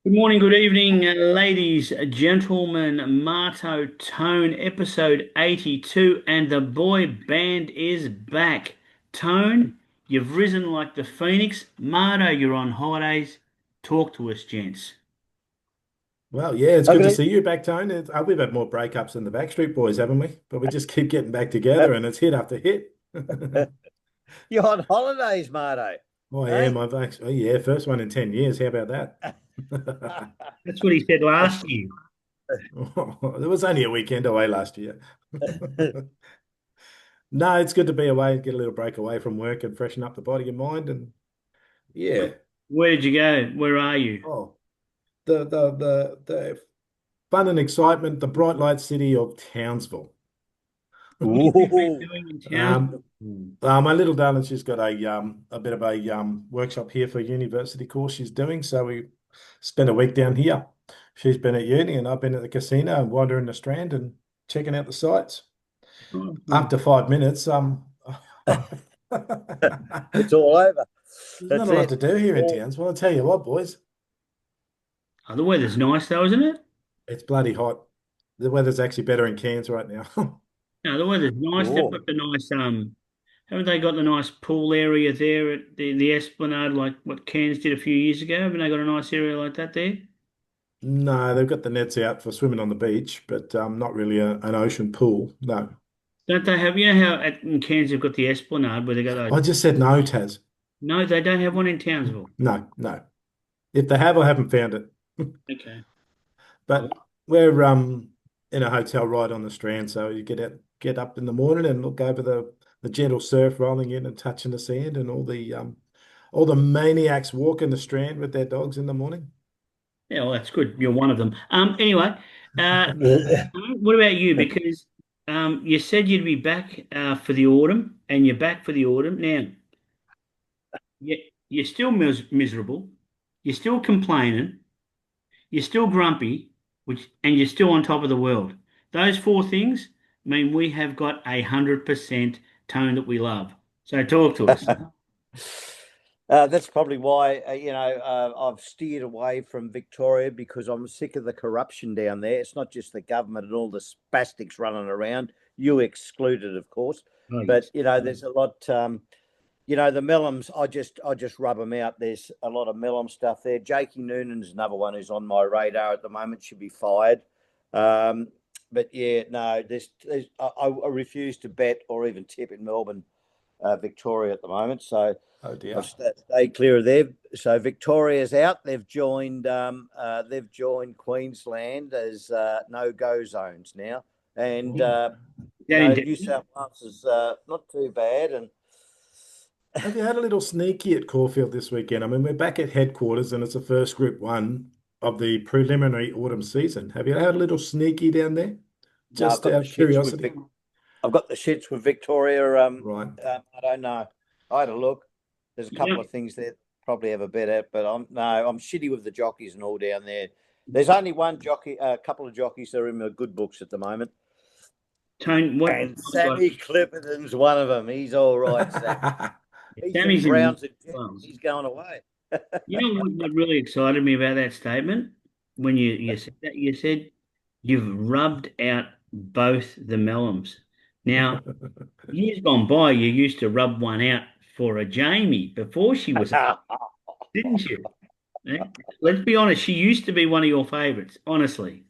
Good morning, good evening, ladies, gentlemen. Marto Tone, episode 82, and the boy band is back. Tone, you've risen like the phoenix. Marto, you're on holidays. Talk to us, gents. Well, yeah, it's good to Okay. see you back, Tone. We've had more breakups than the Backstreet Boys, haven't we? But we just keep getting back together and it's hit after hit. You're on holidays, Marto. Oh, yeah, Hey? my vax. Oh, yeah, first one in 10 years. How about that? That's what he said last year. There was only a weekend away last year. No, it's good to be away, get a little break away from work and freshen up the body and mind. And Where, yeah, where did you go? Where are you? oh, the fun and excitement, the bright light city of Townsville. What have you been Ooh. doing in town? Um, my little darling, she's got a bit of a workshop here for a university course she's doing. So we spent a week down here. She's been at uni and I've been at the casino and wandering the Strand and checking out the sights. Oh, After 5 minutes, It's all over. there's not That's a lot it. to do here in Well, towns. Well, I'll tell you what, boys, oh, the weather's nice though, isn't it? it's bloody hot. The weather's actually better in Cairns right now. No, the weather's nice. They've cool. got the nice haven't they got the nice pool area there at the Esplanade like what Cairns did a few years ago? Haven't they got a nice area like that there? No, they've got the nets out for swimming on the beach, but not really an ocean pool. No. Don't they have, you know how in Cairns they've got the Esplanade where they got those? I just said no, Taz. No, they don't have one in Townsville. No, no. If they have, I haven't found it. Okay. Well, But we're in a hotel right on the Strand, so you get up in the morning and look over the gentle surf rolling in and touching the sand, and all the maniacs walking the Strand with their dogs in the morning. yeah, well, that's good. You're one of them. Anyway, uh, what about you? Because you said you'd be back for the autumn, and you're back for the autumn. Now, you, you're still miserable. You're still complaining. You're still grumpy, and you're still on top of the world. Those four things mean we have got 100% tone that we love. So talk to us. That's probably why I've steered away from Victoria because I'm sick of the corruption down there. It's not just the government and all the spastics running around. You excluded, of course, Oh, but yes. there's a lot. The Mellums, I just rub them out. There's a lot of Mellum stuff there. Jakey Noonan's another one who's on my radar at the moment. Should be fired. Um, but yeah, no, I refuse to bet or even tip in Melbourne, Victoria at the moment. So Oh I've dear. stayed clear of there. So Victoria's out. They've joined Queensland as no go zones now, and Oh. Is that in New Devon? South Wales is not too bad. And Have you had a little sneaky at Caulfield this weekend? I mean, we're back at headquarters and it's the first Group 1 of the preliminary autumn season. Have you had a little sneaky down there? no, I've Just got out the of shits with curiosity. I've got the shits with Victoria. Right. I don't know. I had a look. There's a Yeah. couple of things that probably have a bet at, but I'm shitty with the jockeys and all down there. There's only one jockey, a couple of jockeys that are in the good books at the moment, Tone, what and I've got, Sammy Clipperton's one of them. He's all right, Sammy. He's in Sammy's in New Browns and South Jets. Wales. He's going away. You know what really excited me about that statement? When you said that, you said you've rubbed out both the melons. Now, years gone by, you used to rub one out for a Jamie before she was, didn't you? Eh? Let's be honest, she used to be one of your favourites, honestly.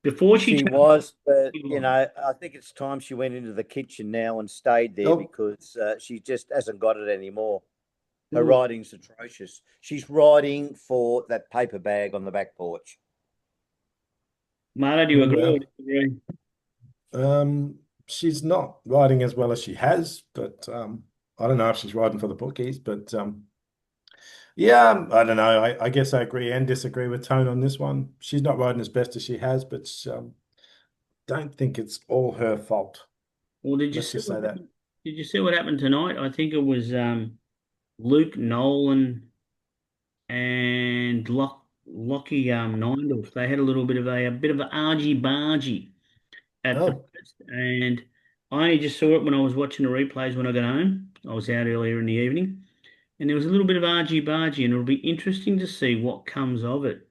Before she She changed, was, but she was. I think it's time she went into the kitchen now and stayed there Oh, because she just hasn't got it anymore. Her Ooh, riding's atrocious. She's riding for that paper bag on the back porch. Marta, do you oh agree or well. disagree? She's not riding as well as she has, but I don't know if she's riding for the bookies, but yeah, I don't know. I guess I agree and disagree with Tone on this one. She's not riding as best as she has, but don't think it's all her fault. Well, Let's just say that. did you see what happened tonight? I think it was Luke Nolan and Lockie Nindorf. They had a bit of an argy bargy at the Oh, first, and I only just saw it when I was watching the replays when I got home. I was out earlier in the evening, and there was a little bit of argy-bargy, and it'll be interesting to see what comes of it.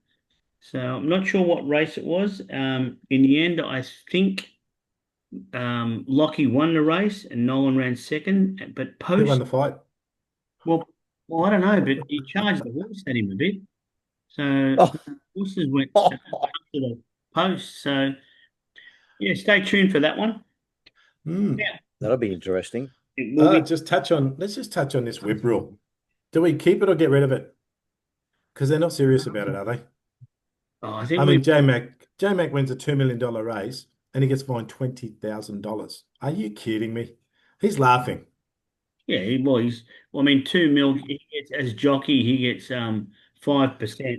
So I'm not sure what race it was. In the end, I think Lockie won the race and Nolan ran second. But Who won post, the fight? well, well, I don't know, but he charged the horse at him a bit. So Oh, horses went up to the post. So yeah, stay tuned for that one. Hmm. Yeah, that'll be interesting. it will be. Let's just touch on this whip rule. Do we keep it or get rid of it? Because they're not serious about it, are they? Oh, I I think mean, we. J Mac wins a $2 million race and he gets fined $20,000. Are you kidding me? He's laughing. Yeah, well, well, I mean, 2 mil. He gets as jockey. He gets 5%.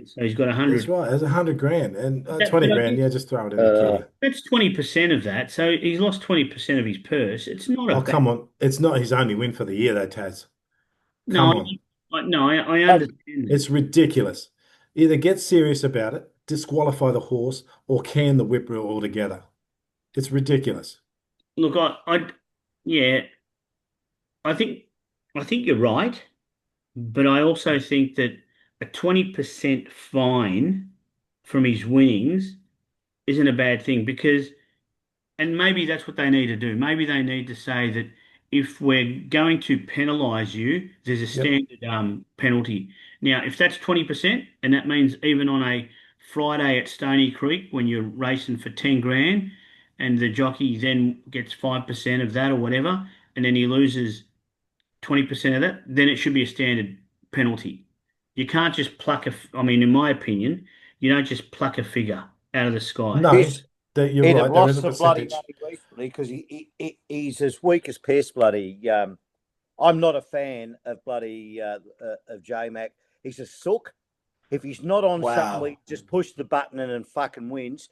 So he's got a That's hundred. right. There's 100 grand and But 20 I grand. guess Yeah, just throw it in the Uh, kitty. that's 20% of that. So he's lost 20% of his purse. It's not a Oh, bad. come on. It's not his only win for the year, though, Taz. No, Come on. I um, understand that. It's ridiculous. Either get serious about it, disqualify the horse, or can the whip rule altogether. It's ridiculous. Look, yeah, I think, I think you're right, but I also think that a 20% fine from his winnings isn't a bad thing because. And maybe that's what they need to do. Maybe they need to say that if we're going to penalise you, there's a Yep. standard penalty. Now, if that's 20%, and that means even on a Friday at Stony Creek when you're racing for 10 grand, and the jockey then gets 5% of that or whatever, and then he loses 20% of that, then it should be a standard penalty. You can't just pluck I mean, in my opinion, you don't just pluck a figure out of the sky. No, he's that you're he'd have right. There is lost a some bloody percentage. money recently because he's as weak as piss. Bloody, I'm not a fan of bloody of J Mac. He's a sook. If he's not on something, we Wow. just push the button and fucking wins.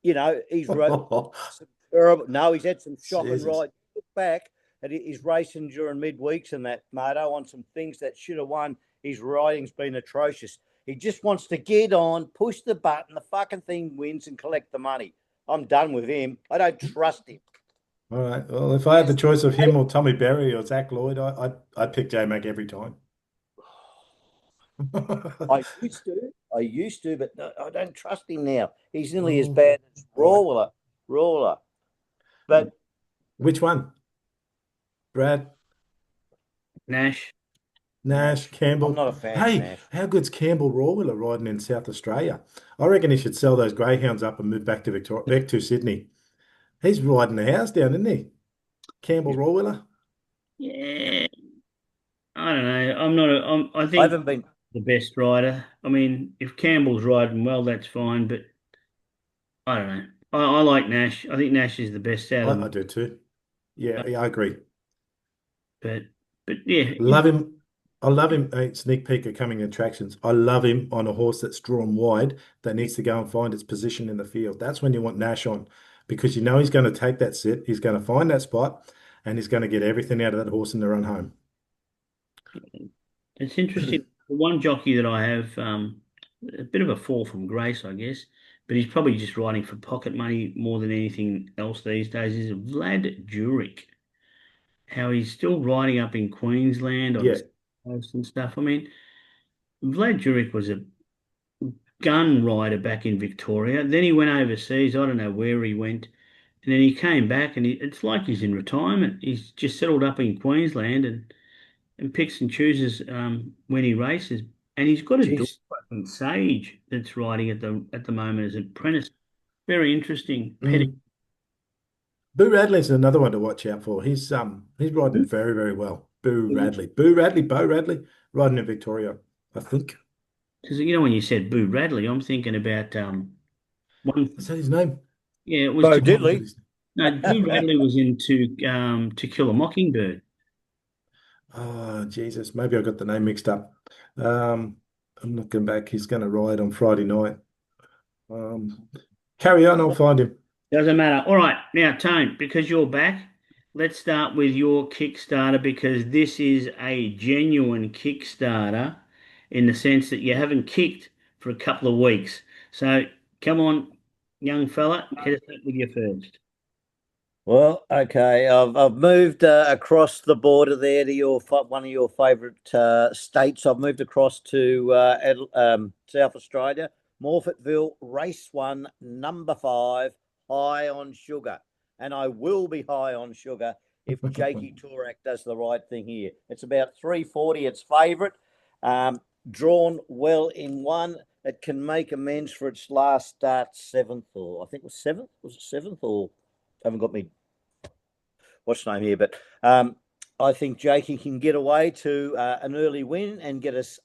You know, some terrible. No, he's had some shocking Jesus. rides. Look back at his racing during midweeks and that, Mato, on some things that should have won. His riding's been atrocious. He just wants to get on, push the button, the fucking thing wins and collect the money. I'm done with him. I don't trust him. All right. Well, if I had the choice of him or Tommy Berry or Zach Lloyd, I'd pick J Mac every time. I used to, but no, I don't trust him now. He's nearly as Oh, bad as all right. Rawler. But Which one? Brad, Nash. Nash, Nash, I'm Campbell. not a fan of Hey, Nash. how good's Campbell Rawiller riding in South Australia? I reckon he should sell those greyhounds up and move back to back to Sydney. He's riding the house down, isn't he? Campbell He's, Rawiller. Yeah, I don't know. I'm not a, I I think haven't been. the best rider. I mean, if Campbell's riding well, that's fine, but I don't know. I like Nash. I think Nash is the best out of I them. do too. Yeah, Uh, yeah, I agree. But yeah, Love him. I love him. Sneak peek of coming attractions. I love him on a horse that's drawn wide that needs to go and find its position in the field. That's when you want Nash on because you know he's going to take that sit, he's going to find that spot, and he's going to get everything out of that horse in the run home. it's interesting. The one jockey that I have, a bit of a fall from grace, I guess, but he's probably just riding for pocket money more than anything else these days, is Vlad Jurek. How he's still riding up in Queensland on Yeah. the coast and stuff. I mean, Vlad Jurek was a gun rider back in Victoria. Then he went overseas. I don't know where he went. And then he came back and it's like he's in retirement. He's just settled up in Queensland and picks and chooses when he races. And he's got a daughter, Jeez, I think, Sage, that's riding at the moment as an apprentice. Very interesting. Petty. Mm. Boo Radley's another one to watch out for. He's riding very, very well. Boo Radley. Boo Radley, Bo Radley, riding in Victoria, I think. Because you know when you said Boo Radley, I'm thinking about Is one. that his name? Yeah, it was Bo to Oh, look at Diddley. his. no. Boo Radley was into To Kill a Mockingbird. Oh, Jesus. Maybe I got the name mixed up. Um, I'm looking back. He's going to ride on Friday night. Um, Carry on. I'll find him. Doesn't matter. All right, now Tone, because you're back, let's start with your Kickstarter because this is a genuine Kickstarter in the sense that you haven't kicked for a couple of weeks. So come on, young fella, hit us up with your first. Well, okay. I've moved across the border there to one of your favourite states. I've moved across to South Australia, Morphettville, race one, number 5, high on sugar, and I will be high on sugar if Jakey Torak does the right thing here. It's about 340. It's favourite, drawn well in one. It can make amends for its last start, seventh, or I think it was seventh. Was it seventh or? Haven't got me what's name here, but I think Jakey can get away to an early win and get us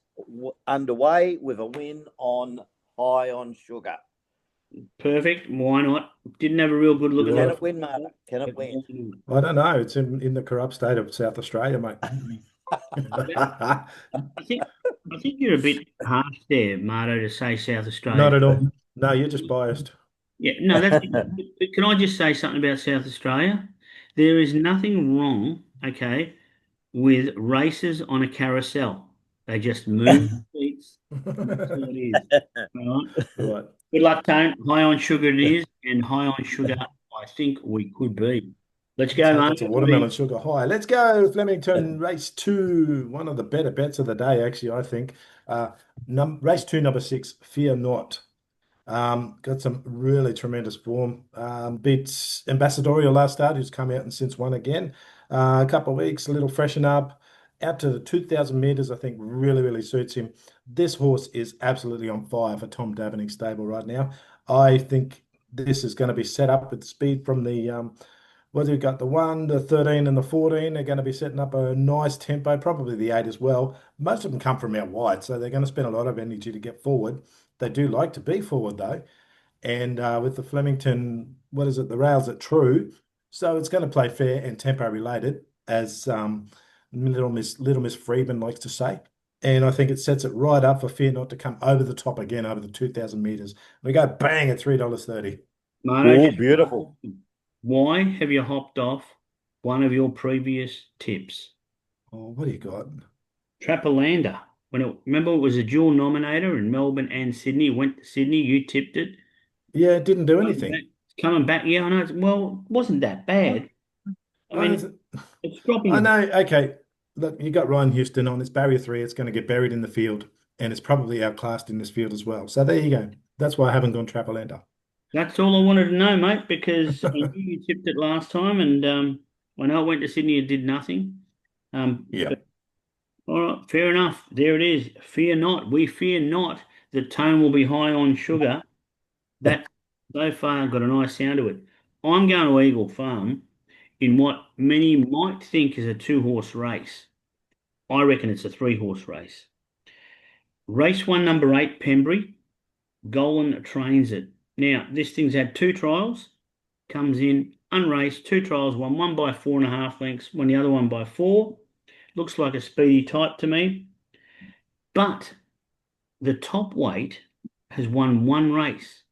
underway with a win on high on sugar. Perfect. Why not? Didn't have a real good look at Can Yeah. that. it win, Marta? Can it win? I don't know. It's in the corrupt state of South Australia, mate. I think I think you're a bit harsh there, Marto, to say South Not Australia. at all. No, you're just biased. Yeah, no, that's. But can I just say something about South Australia? There is nothing wrong, okay, with races on a carousel. They just move seats. That's all it is. All right. Right. Good luck, Tone. High on sugar it is, and high on sugar I think we could be. Let's Let's go, hope mate. it's a watermelon sugar high. Let's go, Flemington, race two. One of the better bets of the day, actually, I think. Race two, number 6, Fear Not. Got some really tremendous form. Beats Ambassadorial last start, who's come out and since won again. A couple of weeks, a little freshen up. Out to the 2,000 meters, I think really, really suits him. This horse is absolutely on fire for Tom Davening's stable right now. I think this is going to be set up with speed from the whether you've got the 1, the 13, and the 14, they're going to be setting up a nice tempo, probably the 8 as well. Most of them come from out wide, so they're going to spend a lot of energy to get forward. They do like to be forward, though. And with the Flemington, what is it, the rails at true. So it's going to play fair and tempo related, as Little Miss Freeman likes to say. And I think it sets it right up for Fear Not to come over the top again over the 2,000 meters. We go bang at $3.30. Marto, Oh, just beautiful. why have you hopped off one of your previous tips? Oh, what do you got? Trapolander. Remember it was a dual nominator in Melbourne and Sydney. It went to Sydney. You tipped it. Yeah, it didn't do Coming back, anything. coming back. Yeah, I know. Well, it wasn't that bad. I I, mean, it's dropping I a bit. know. Okay, look, you got Ryan Houston on. It's barrier 3. It's going to get buried in the field, and it's probably outclassed in this field as well. So there you go. That's why I haven't gone Trapolander. That's all I wanted to know, mate, because I knew you tipped it last time, and I know it went to Sydney and did nothing. Yeah. But all right, fair enough. There it is. Fear not. We fear not that Tone will be high on sugar. That so far got a nice sound to it. I'm going to Eagle Farm in what many might think is a two-horse race. I reckon it's a three-horse race. Race one, number 8, Pembury. Golan trains it. Now, this thing's had 2 trials, comes in unraced, 2 trials, one by 4.5 lengths, the other one by 4. Looks like a speedy type to me. But the top weight has won one race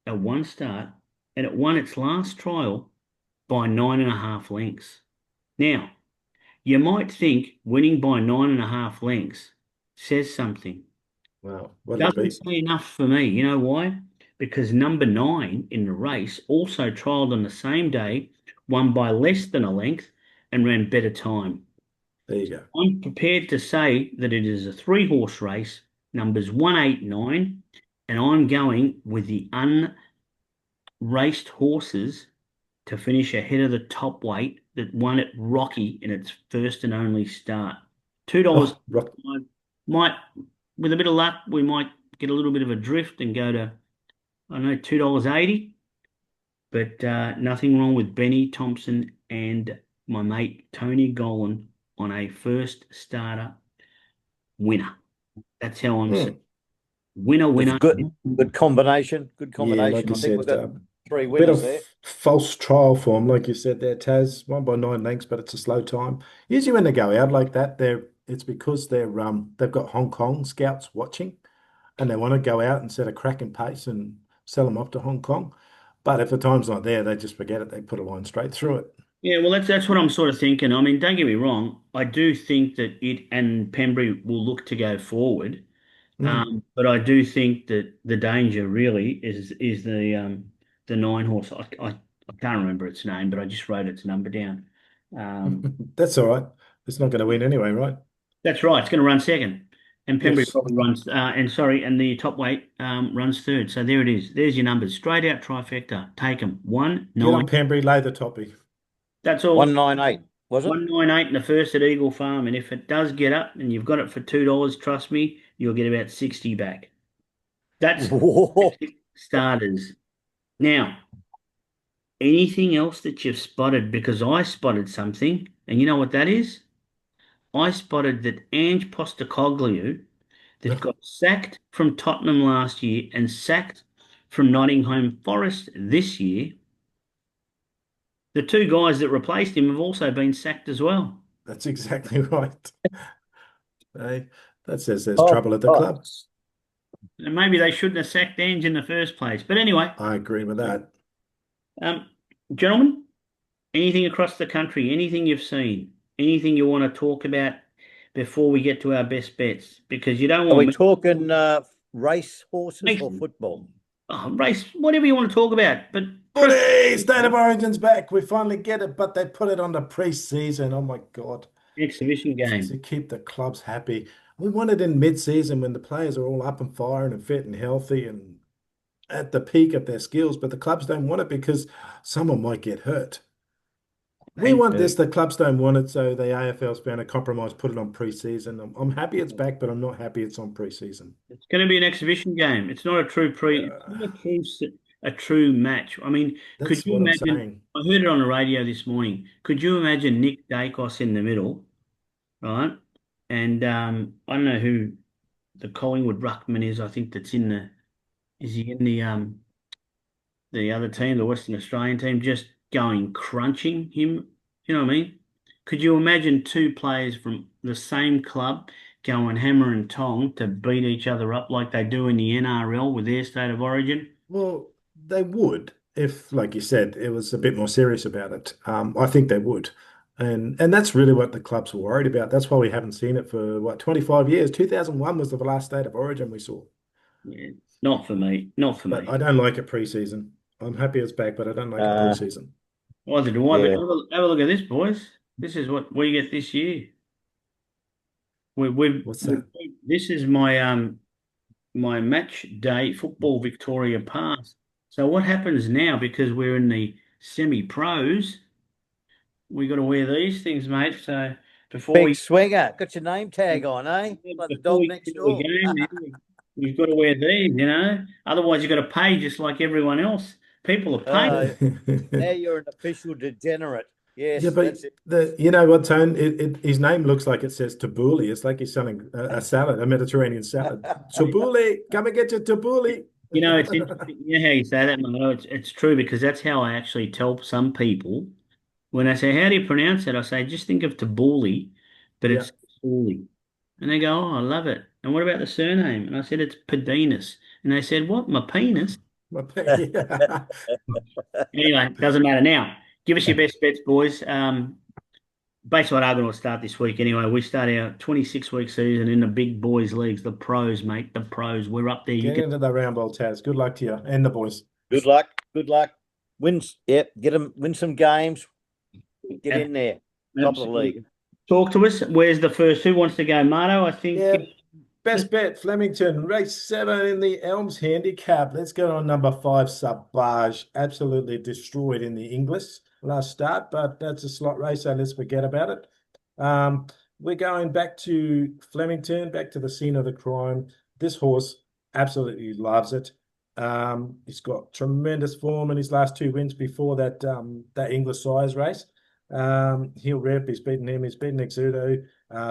at one start, and it won its last trial by 9.5 lengths. Now, you might think winning by 9.5 lengths says something. Wow. What did it Doesn't beat? say enough for me. You know why? Because number 9 in the race also trialled on the same day, won by less than a length, and ran better time. There you go. I'm prepared to say that it is a three-horse race, numbers 1, 8, 9, and I'm going with the unraced horses to finish ahead of the top weight that won at Rocky in its first and only start. $2 Oh, rock. might, with a bit of luck, we might get a little bit of a drift and go to, I don't know, $2.80. But nothing wrong with Benny Thompson and my mate Tony Golan on a first starter winner. That's how I'm saying. Hmm. Winner, It's winner. good. Good combination. Good Yeah, like combination. you I think we've said, got 3 bit winners of there. false trial form, like you said there, Taz. 1 by 9 lengths, but it's a slow time. Usually when they go out like that, it's because they've got Hong Kong scouts watching, and they want to go out and set a cracking pace and sell them off to Hong Kong. But if the time's not there, they just forget it. They put a line straight through it. Yeah, well, that's what I'm sort of thinking. I mean, don't get me wrong. I do think that it and Pembury will look to go forward. Mm. But I do think that the danger really is the 9 horse. I I can't remember its name, but I just wrote its number down. Um, That's all right. It's not going to win anyway, right? that's right. It's going to run second, and Pembury Yes. probably runs. And the top weight runs third. So there it is. There's your numbers. Straight out trifecta. Take them. One Get on nine. Pembury, lay the toppy. That's all. 198, was it? 198 in the first at Eagle Farm, and if it does get up and you've got it for $2, trust me, you'll get about 60 back. That's Whoa. starters. Now, anything else that you've spotted? Because I spotted something, and you know what that is? I spotted that Ange Postecoglou, that got sacked from Tottenham last year and sacked from Nottingham Forest this year, the two guys that replaced him have also been sacked as well. That's exactly right. Hey, that says there's Oh, trouble at the oh. club. And maybe they shouldn't have sacked Ange in the first place. But anyway, I agree with that. um, gentlemen, anything across the country, anything you've seen, anything you want to talk about before we get to our best bets? Because you don't Are want we me talking race horses or football? race, whatever you want to talk about. But trust Footy! State of Origin's back. We finally get it, but they put it on the pre-season. Oh my God. exhibition To game. keep the clubs happy. We want it in mid-season when the players are all up and firing and fit and healthy and at the peak of their skills, but the clubs don't want it because someone might get hurt. We want this, the clubs don't want it, so the AFL's found a compromise, put it on pre-season. I'm happy it's back, but I'm not happy it's on pre-season. It's going to be an exhibition game. It's not a it's Yeah, not a true match. I mean, could that's you what I'm imagine? saying. I heard it on the radio this morning. Could you imagine Nick Dacos in the middle, right? And I don't know who the Collingwood ruckman is. I think that's in the is he in the other team, the Western Australian team, just going crunching him. You know what I mean? Could you imagine two players from the same club going hammer and tong to beat each other up like they do in the NRL with their state of origin? Well, they would if, like you said, it was a bit more serious about it. I think they would. And that's really what the clubs were worried about. That's why we haven't seen it for what, 25 years. 2001 was the last state of origin we saw. Yeah, not for me. Not for But me. I don't like it pre-season. I'm happy it's back, but I don't like it Uh, pre-season. Either do I, but yeah. have a look at this, boys. This is what we get this year. What's that? This is my match day football Victoria pass. So what happens now, because we're in the semi-pros, we got to wear these things, mate. So before Big we swinger. Got your name tag on, eh? Like the before dog we get next into a door. game, man, we've got to wear these, you know. Otherwise, you've got to pay just like everyone else. People are paying. Uh, now you're an official degenerate. Yeah, Yes, but that's it. you know what, Tone? His name looks like it says tabbouleh. It's like he's selling a salad, a Mediterranean salad. Tabbouleh, come and get your tabbouleh. You know, it's interesting. You know how you say that, Mano? It's true because that's how I actually tell some people when I say, "How do you pronounce it?" I say, "Just think of Tabuli, but Yeah, it's Tabuli." And they go, "Oh, I love it." And what about the surname? And I said, "It's Pedinus." And they said, "What? My penis?" yeah. Anyway, doesn't matter. Now, give us your best bets, boys. Bayside Argon will start this week anyway. We start our 26-week season in the big boys leagues, the pros, mate, the pros. We're up there. You Get can. into the round ball, Taz. Good luck to you and the boys. Good luck. Good luck. Wins. Yep. Get them. Win some games. Get in there. Top of the league. Talk to us. Where's the first? Who wants to go? Marto, I think. Yeah, best bet, Flemington, race 7 in the Elms handicap. Let's go on number 5, Sabage. Absolutely destroyed in the English last start, but that's a slot race, so let's forget about it. We're going back to Flemington, back to the scene of the crime. This horse absolutely loves it. He's got tremendous form in his last 2 wins before that English size race. He'll rip, he's beaten him, he's beaten Exudo.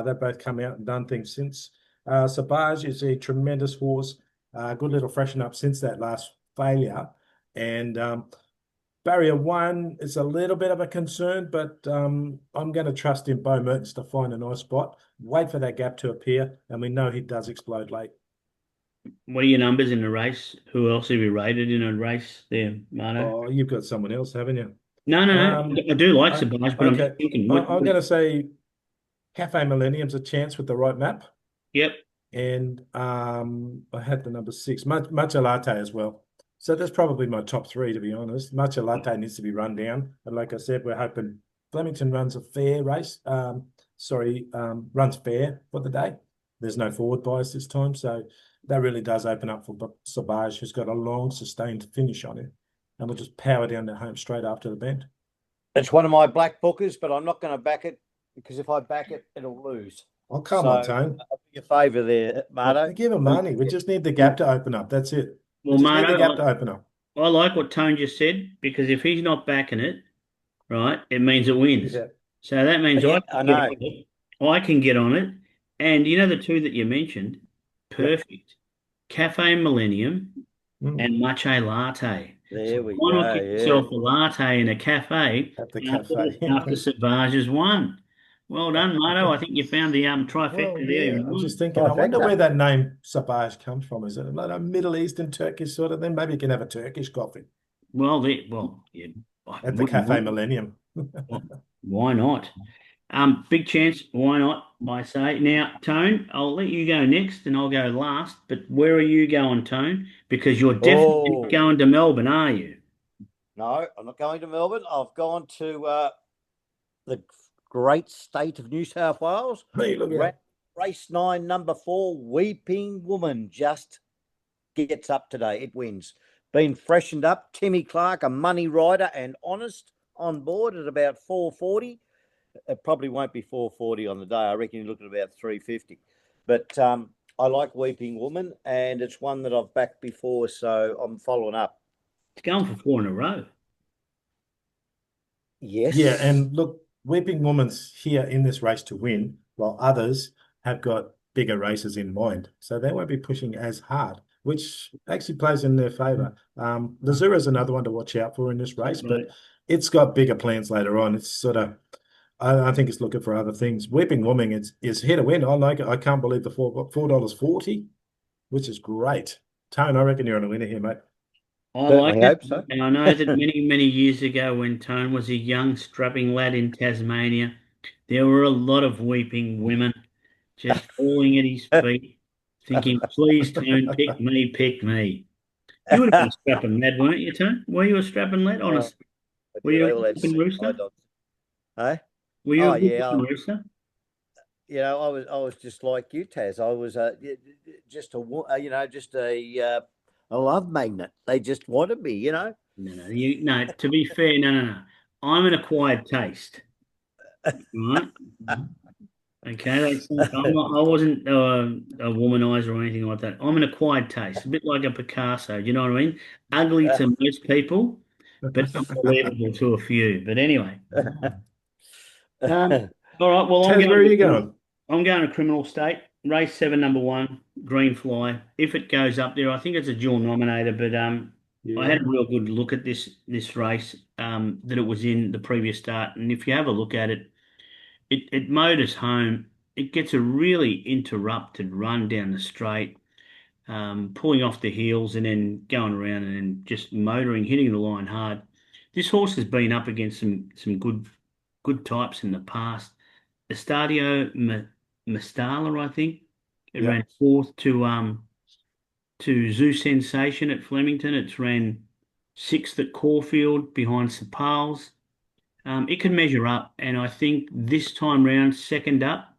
They've both come out and done things since. Sabage is a tremendous horse, good little freshen up since that last failure. And barrier 1 is a little bit of a concern, but I'm going to trust in Bo Mertens to find a nice spot, wait for that gap to appear, and we know he does explode late. What are your numbers in the race? Who else have you rated in a race there, Marto? Oh, you've got someone else, haven't you? No, no, no. Um, I do like I, Sabine, but I'm just okay, thinking. I'm going to say Cafe Millennium's a chance with the right map. Yep. And I had the number 6, much latte as well. So that's probably my top three, to be honest. Matcha Latte needs to be run down. And like I said, we're hoping Flemington runs a fair race. Runs fair for the day. There's no forward bias this time. So that really does open up for Sauvage, who's got a long, sustained finish on it. And we'll just power down to home straight after the bend. It's one of my black bookers, but I'm not going to back it because if I back it, it'll lose. Oh, come on, Tone. I'll be a favour there, Marto. Give him money. We just need the gap to open up. That's it. We Well, just need the gap Marto, to open up. I like what Tone just said because if he's not backing it, right, it means it wins. Yeah. So that means Yeah, I I can get know. on it. I can get on it. And you know the two that you mentioned? Yep. Perfect. Cafe Millennium Mm. and Matcha Latte. There So we why go. not get Yeah. yourself a latte in a cafe At the after, cafe. after Savage has won? Well done, Marto. I think you found the trifecta Well, there yeah, in I'm just one. thinking, I wonder Trifecta. where that name Sabaj comes from. Is it like a Middle Eastern Turkish sort of thing? Maybe you can have a Turkish coffee Yeah, I at the wouldn't Cafe mind. Millennium. Why not? Big chance. Why not? I say. Now, Tone, I'll let you go next, and I'll go last. But where are you going, Tone? Because you're definitely not Oh, going to Melbourne, are you? no, I'm not going to Melbourne. I've gone to the great state of New South Wales. Hey, look out. Race 9, number 4, Weeping Woman just gets up today. It wins. Been freshened up. Timmy Clark, a money rider and honest on board at about 440. It probably won't be 440 on the day. I reckon you look at about 350. But I like Weeping Woman, and it's one that I've backed before, so I'm following up. It's going for four in a row. Yeah, Yes. and look, Weeping Woman's here in this race to win, while others have got bigger races in mind. So they won't be pushing as hard, which actually plays in their favour. Lazura's another one to watch out for in this race, but Right. it's got bigger plans later on. It's sort of, I think it's looking for other things. Weeping Woman is here to win. I like it. I can't believe the $4.40, which is great. Tone, I reckon you're on a winner here, mate. I like Certainly it. hope so. And I know that many, many years ago, when Tone was a young, strapping lad in Tasmania, there were a lot of weeping women just falling at his feet, thinking, please, Tone, pick me, pick me. You would have been a strapping lad, weren't you, Tone? Were you a strapping lad? Oh, Honestly. Were you they a all good had looking six high rooster? dogs. Hey? Were you a Oh good yeah, looking rooster? I was just like you, Taz. I was just a love magnet. They just wanted me. No. To be fair, no. I'm an acquired taste, right? Okay, I wasn't a womanizer or anything like that. I'm an acquired taste, a bit like a Picasso. Do you know what I mean? Ugly to most people, but unbelievable to a few. But anyway, all right. Well, Taz, where are you going? I'm going to Criminal State, race 7, number 1, Green Fly. If it goes up there, I think it's a dual nominator, but I Yeah. had a real good look at this race that it was in the previous start, and if you have a look at it, it motors home. It gets a really interrupted run down the straight, pulling off the heels and then going around and then just motoring, hitting the line hard. This horse has been up against some good types in the past. Estadio Mastala, I think. It Yeah. ran fourth to Zoo Sensation at Flemington. It's ran sixth at Caulfield behind Sepals. It can measure up, and I think this time round, second up,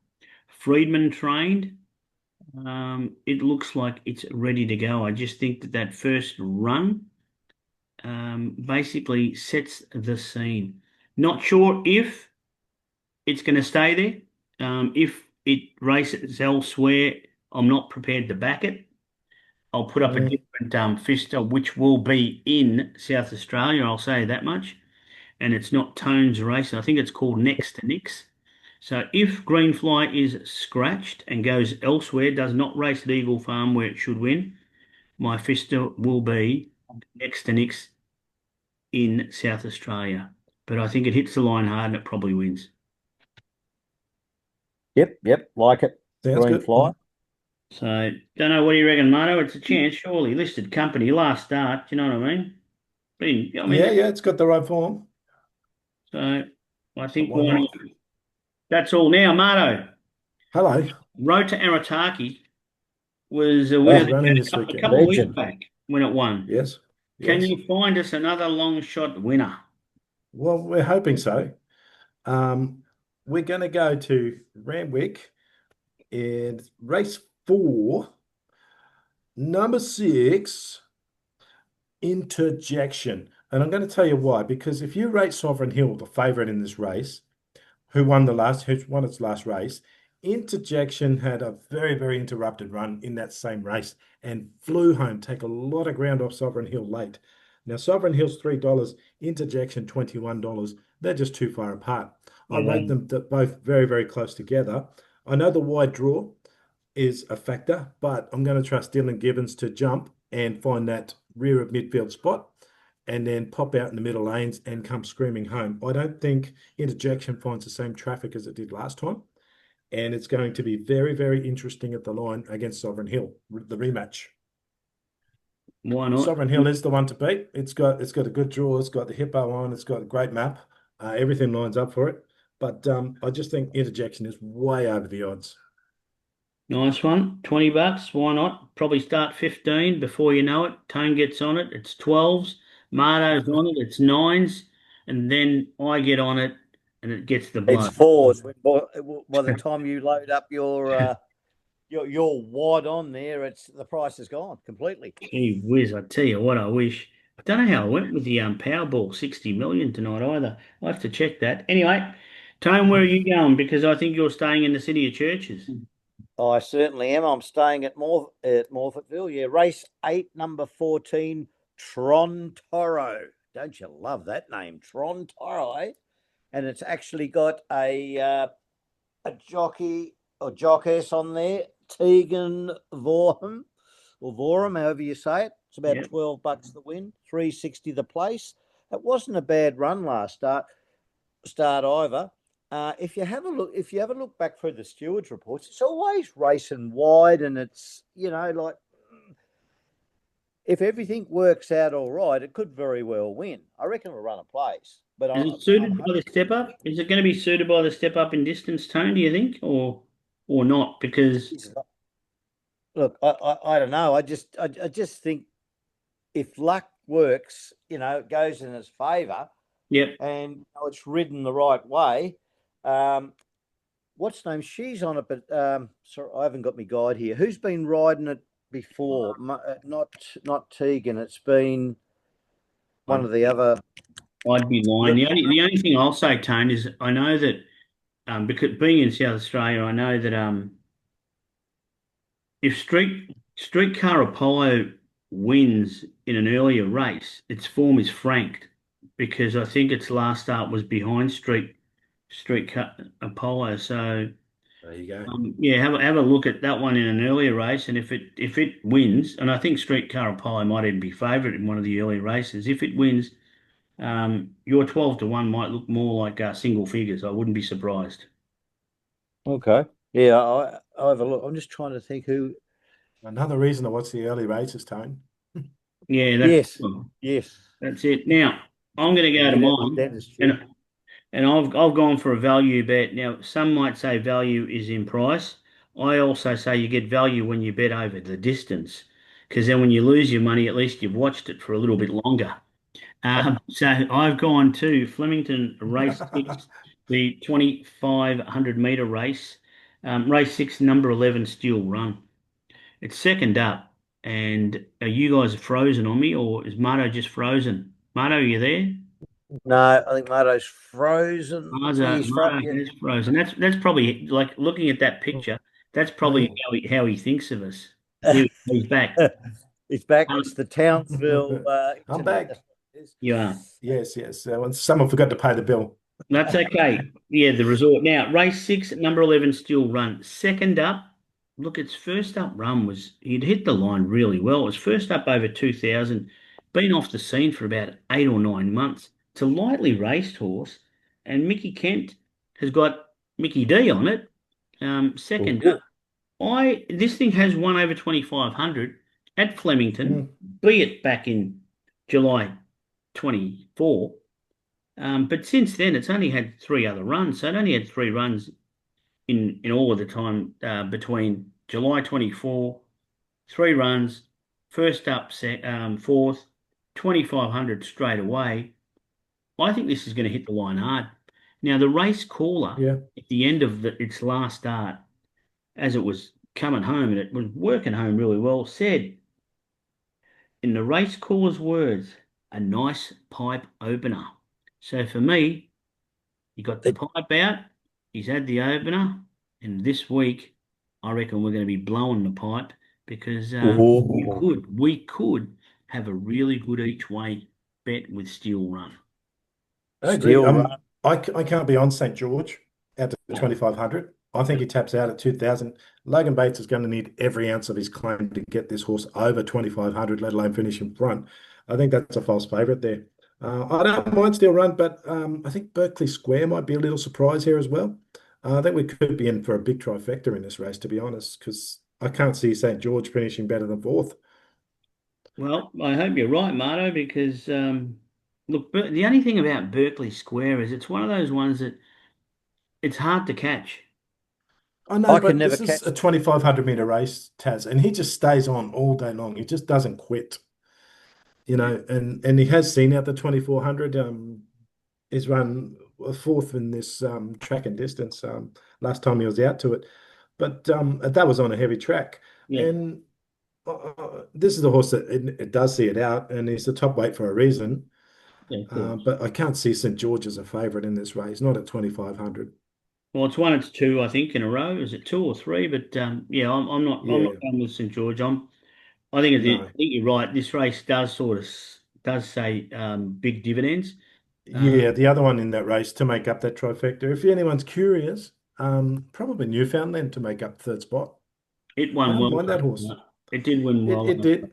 Friedman trained. It looks like it's ready to go. I just think that first run basically sets the scene. Not sure if it's going to stay there. If it races elsewhere, I'm not prepared to back it. I'll put up a Mm. different fista, which will be in South Australia. I'll say that much. And it's not Tone's race. I think it's called Next to Nix. So if Greenfly is scratched and goes elsewhere, does not race at Eagle Farm where it should win, my fista will be Next to Nix in South Australia. But I think it hits the line hard and it probably wins. Yep, like it. Sounds Green good. fly. So don't know, what do you reckon, Marto? It's a chance, surely. Listed company, last start. Do you know what I mean? Yeah, yeah, it's got the right form. So I But think why why not? not? That's all now, Marto. Hello. Road to Arataki was a winner Oh, Running this a weekend. couple of weeks legend. back when it won. Yes. Can Yes. you find us another long shot winner? Well, we're hoping so. Um, we're going to go to Randwick in race 4, number 6, Interjection. And I'm going to tell you why. Because if you rate Sovereign Hill, the favourite in this race, who won its last race, Interjection had a very, very interrupted run in that same race and flew home, take a lot of ground off Sovereign Hill late. Now, Sovereign Hill's $3, Interjection $21. They're just too far apart. I rate Yeah. them both very, very close together. I know the wide draw is a factor, but I'm going to trust Dylan Gibbons to jump and find that rear of midfield spot and then pop out in the middle lanes and come screaming home. I don't think Interjection finds the same traffic as it did last time. And it's going to be very, very interesting at the line against Sovereign Hill, the rematch. Why not? Sovereign Hill is the one to beat. It's got a good draw. It's got the hippo on. It's got a great map. Everything lines up for it. But I just think Interjection is way over the odds. Nice one. $20. Why not? Probably start 15 before you know it. Tone gets on it. It's 12s. Marto's on it. It's 9s. And then I get on it and it gets the It's blow. fours. By the time you load up your wad on there, it's the price is gone completely. Gee whiz, I tell you what, I wish. I don't know how I went with the Powerball 60 million tonight either. I'll have to check that. Anyway, Tone, where are you going? Because I think you're staying in the City of Churches. I certainly am. I'm staying at Morfettville. Yeah, race 8, number 14, Tron Toro. Don't you love that name, Tron Toro? Eh? And it's actually got a jockey or jockess on there, Tegan Vorham or Vorham, however you say it. It's about Yeah. $12 the win, 360 the place. It wasn't a bad run last start either. If you have a look back through the stewards reports, it's always racing wide, and it's like if everything works out all right, it could very well win. I reckon it'll run a place, but Is it I'm suited by the hoping. step up? Is it going to be suited by the step up in distance, Tone, do you think? Or not? Because Look, I don't know. I just think if luck works, it goes in its favour, yep. and it's ridden the right way. What's name? She's on it, but sorry, I haven't got my guide here. Who's been riding it before? Not Tegan. It's been one I'd, of the other. I'd be lying. The only thing I'll say, Tone, is I know that because being in South Australia, I know that if Streetcar Apollo wins in an earlier race, its form is franked because I think its last start was behind Streetcar Apollo. So There you go. yeah, have a look at that one in an earlier race, and if it wins, and I think Streetcar Apollo might even be favourite in one of the early races. If it wins, your 12-1 might look more like single figures. I wouldn't be surprised. Okay. Yeah, I have a look. I'm just trying to think who. Another reason I watch the early races, Tone. Yeah, Yes. Yes. that's it. Now I'm going to And go to get out the mine, dentistry. and I've gone for a value bet. Now some might say value is in price. I also say you get value when you bet over the distance, because then when you lose your money, at least you've watched it for a little bit longer. So I've gone to Flemington Race 6, the 2,500 metre race. Race 6, number 11, Steel Run. It's second up, and are you guys frozen on me, or is Marto just frozen? Marto, are you there? No, I think Mato's frozen. Marto, He's Marto yeah. has frozen. That's probably like looking at that picture. That's probably Hey. how he thinks of us. He's back. He's back. It's Um, the Townsville I'm internet. back. That's what it is. you are. Yes, yes. Someone forgot to pay the bill. That's okay. Yeah, the resort. Now, race 6, number 11, Still Run. Second up, look, its first up run was, he'd hit the line really well. It was first up over 2,000, been off the scene for about 8 or 9 months. It's a lightly raced horse, and Mickey Kent has got Mickey D on it. Second up. Ooh. This thing has won over 2,500 at Flemington, Mm. be it back in July 24. But since then, it's only had 3 other runs. So it only had 3 runs in all of the time between July 24, 3 runs, first up, fourth, 2,500 straight away. I think this is going to hit the line hard. Now, the race caller Yeah. at the end of its last start, as it was coming home and it was working home really well, said, in the race caller's words, a nice pipe opener. So for me, he got the It, pipe out, he's had the opener, and this week, I reckon we're going to be blowing the pipe because oh, we could have a really good each way bet with Steel Run. I agree. Steel run. I can't be on St. George at the 2,500. I think he taps out at 2,000. Logan Bates is going to need every ounce of his claim to get this horse over 2,500, let alone finish in front. I think that's a false favourite there. I don't mind Steel Run, but I think Berkeley Square might be a little surprise here as well. I think we could be in for a big trifecta in this race, to be honest, because I can't see St. George finishing better than fourth. Well, I hope you're right, Marto, because look, the only thing about Berkeley Square is it's one of those ones that it's hard to catch. I know, I can but never this is catch. a 2,500 meter race, Taz, and he just stays on all day long. He just doesn't quit, and he has seen out the 2,400. He's run fourth in this track and distance last time he was out to it, but that was on a heavy track. Yeah, And this is the horse that it does see it out, and he's the top weight for a reason. yeah, of course. But I can't see St. George as a favourite in this race, not at 2,500. Well, it's two, I think, in a row. Is it two or three? But yeah, I'm not Yeah, going with St George. I no. think you're right. This race does does say big dividends. Uh, Yeah, the other one in that race to make up that trifecta. If anyone's curious, probably Newfoundland to make up third spot. it I won don't well. mind that Last horse. night. It did win It well. it did,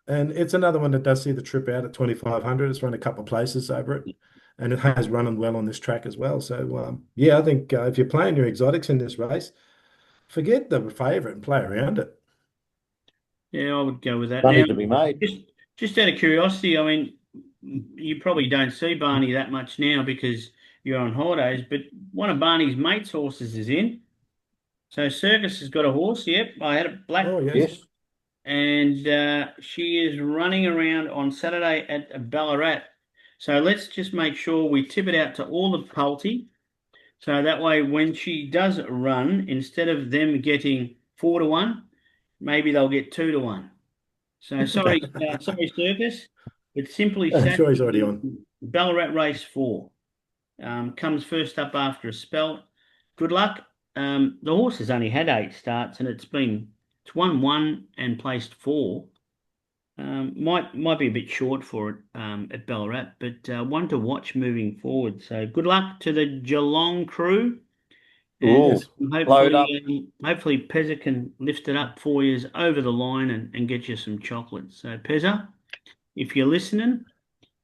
and it's another one that does see the trip out at 2,500. It's run a couple of places over it, and it has run well on this track as well. So yeah, I think if you're playing your exotics in this race, forget the favourite and play around it. Yeah, I would go with that. Now, Money to be made. just just out of curiosity, I mean, you probably don't see Barney that much now because you're on holidays, but one of Barney's mates' horses is in. So Circus has got a horse. Yep, I had a black, Oh yes, Yes. and she is running around on Saturday at Ballarat. So let's just make sure we tip it out to all the Palti. So that way, when she does run, instead of them getting 4-1, maybe they'll get 2-1. So sorry, Circus, but simply I'm sure he's already Saturday, on. Ballarat race 4 comes first up after a spell. Good luck. The horse has only had 8 starts and it's won one and placed 4. Might be a bit short for it at Ballarat, but one to watch moving forward. So good luck to the Geelong crew, and Oh, Yes. load up. hopefully Pezza can lift it up for you over the line and get you some chocolates. So Pezza, if you're listening,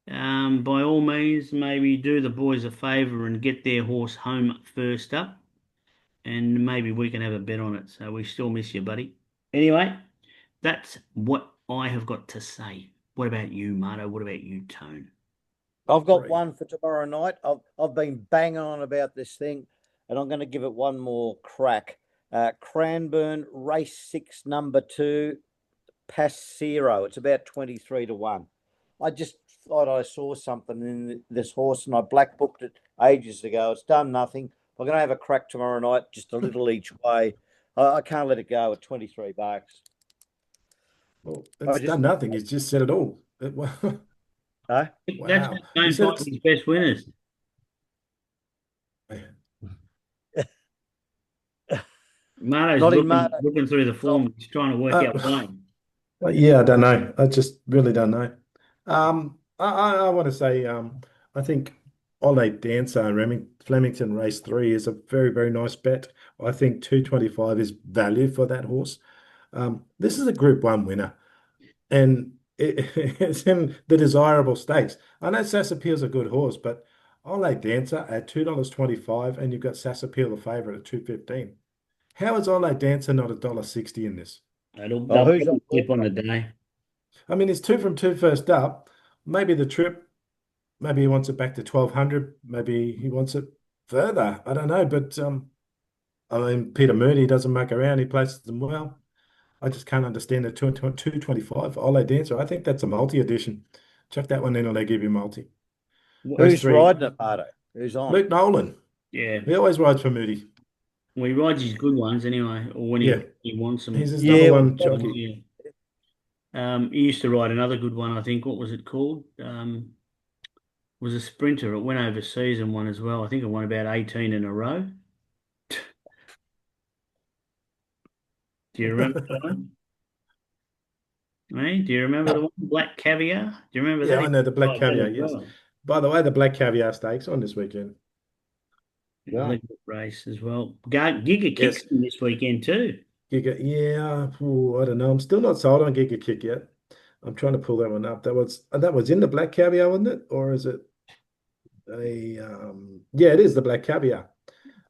by all means, maybe do the boys a favour and get their horse home first up, and maybe we can have a bet on it. So we still miss you, buddy. Anyway, that's what I have got to say. What about you, Marto? What about you, Tone? I've got Great. one for tomorrow night. I've been banging on about this thing, and I'm going to give it one more crack. Cranbourne Race 6, number 2, Passero. It's about 23-1. I just thought I saw something in this horse, and I black booked it ages ago. It's done nothing. I'm going to have a crack tomorrow night, just a little each way. I can't let it go at $23. Well, I it's just, done nothing. He's just said it all. huh? That's Wow. how He Tone said finds it's his best winners. Marto's Not in mud. looking through the form. He's trying to work out uh, why. yeah, I don't know. I just really don't know. I want to say I think Ole Dancer and Flemington Race 3 is a very, very nice bet. I think 225 is value for that horse. This is a Group 1 winner, and it's in the desirable stakes. I know Sassapil's a good horse, but Ole Dancer at $2.25, and you've got Sassapil the favourite at 2.15. How is Ole Dancer not $1.60 in this? Oh, They'll who's on probably board? flip on the day. I mean, it's 2 from 2 first up. Maybe the trip, maybe he wants it back to 1,200. Maybe he wants it further. I don't know. But I mean, Peter Mooney doesn't muck around. He places them well. I just can't understand the 225 Ole Dancer. I think that's a multi edition. Chuck that one in and they give you multi. What, Those Who's three. riding it, Bardo? Who's on? Luke Nolan. yeah. He always rides for Moody. Well, he rides his good ones anyway, or when Yeah. he wants He's them. his number Yeah, well, one jockey. Yeah. He used to ride another good one, I think. What was it called? Was a sprinter. It went overseas and won as well. I think it won about 18 in a row. Do you remember that one? Hey, do you remember the one? Black Caviar? Do you remember Yeah, that? I He know the Black rode that Caviar, as yes. well. By the way, the Black Caviar Stakes on this weekend. Another good race as well. Giga Yes. Kicks this weekend too. Giga, yeah. Ooh, I don't know. I'm still not sold on Giga Kick yet. I'm trying to pull that one up. That was in the Black Caviar, wasn't it? Or is it yeah, it is the Black Caviar.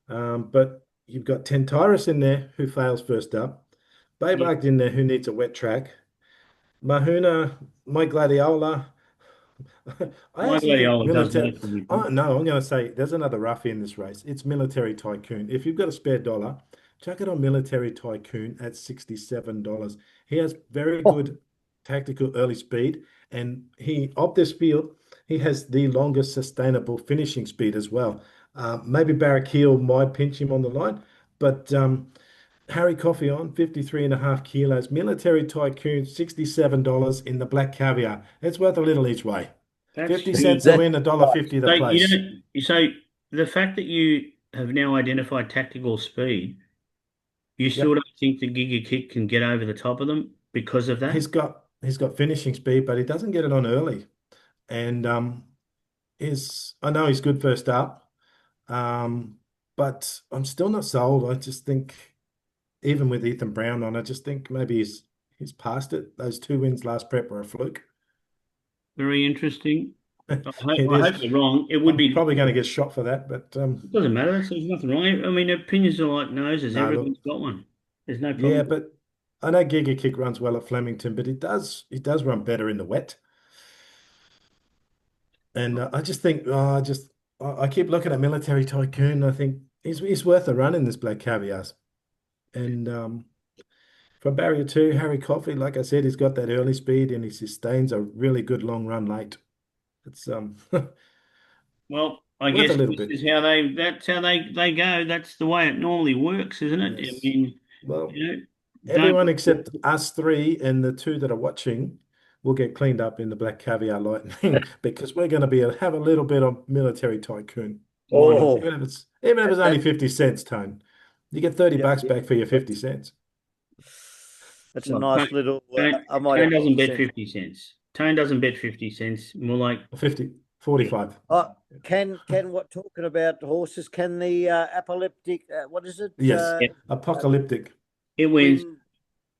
But you've got Tentyrus in there who fails first up. Yeah. Baybach in there who needs a wet track. Mahuna, My Gladiola. I My actually think Gladiola does military. most of it. Oh, no, I'm going to say there's another roughie in this race. It's Military Tycoon. If you've got a spare dollar, chuck it on Military Tycoon at $67. He has very good tactical early speed, and he up this field, he has the longest sustainable finishing speed as well. Maybe Barrack Heel might pinch him on the line, but Harry Coffey on 53.5 kilos. Military Tycoon, $67 in the Black Caviar. It's worth a little each way. That's 50 huge. cents a that's win, right. $1.50 the So you place. don't. So the fact that you have now identified tactical speed, you still Yep. don't think the Giga Kick can get over the top of them because of that? He's got finishing speed, but he doesn't get it on early. And is I know he's good first up. But I'm still not sold. I just think even with Ethan Brown on, I just think maybe he's past it. Those two wins last prep were a fluke. Very interesting. It I is. hope you're wrong. It would I'm be. probably going to get shot for that, but It doesn't matter. There's nothing wrong. I mean, opinions are like noses. no, Everyone's look, got one. There's no yeah, problem. but I know Giga Kick runs well at Flemington, but it does run better in the wet. And I just think, I keep looking at Military Tycoon. I think he's worth a run in this Black Caviars. And from barrier two, Harry Coffey, like I said, he's got that early speed and he sustains a really good long run late. It's Well, I worth a guess little this bit. is how they go. That's the way it normally works, isn't it? I Yes. mean, Well, you know, don't. everyone except us three and the two that are watching will get cleaned up in the Black Caviar Lightning because we're going to have a little bit of Military Tycoon. Wonderful. Oh, Even if it's only that 50 cents, Tone. You get 30 yeah, bucks yeah. back for your 50 That's cents. that's a Well, nice little. I might Tone have to doesn't bet send. 50 cents. Tone doesn't bet 50 cents. More like, 50, yeah. 45. Can what talking about horses? Can the epileptic? What is it? Yes. Yeah, Uh, Apocalyptic. it wins. win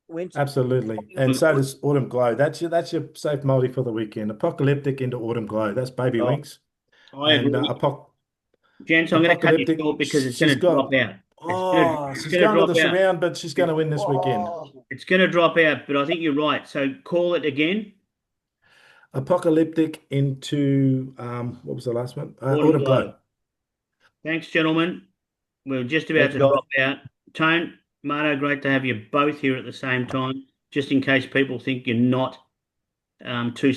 wins. Absolutely. And so does Autumn Glow. That's your safe multi for the weekend. Apocalyptic into Autumn Glow. That's Baby Oh, Winks. I And agree. Gents, I'm going to cut you Apocalyptic, short because it's she's going to drop got, out. oh, It's she's going to going to drop the out. surround, but she's going It's, to win this weekend. it's going to drop out, but I think you're right. So call it again. Apocalyptic into, what was the last one? Autumn Autumn Glow. Glow. Thanks, gentlemen. We're just about thanks, to guys. drop out. Tone, Marto, great to have you both here at the same time, just in case people think you're not too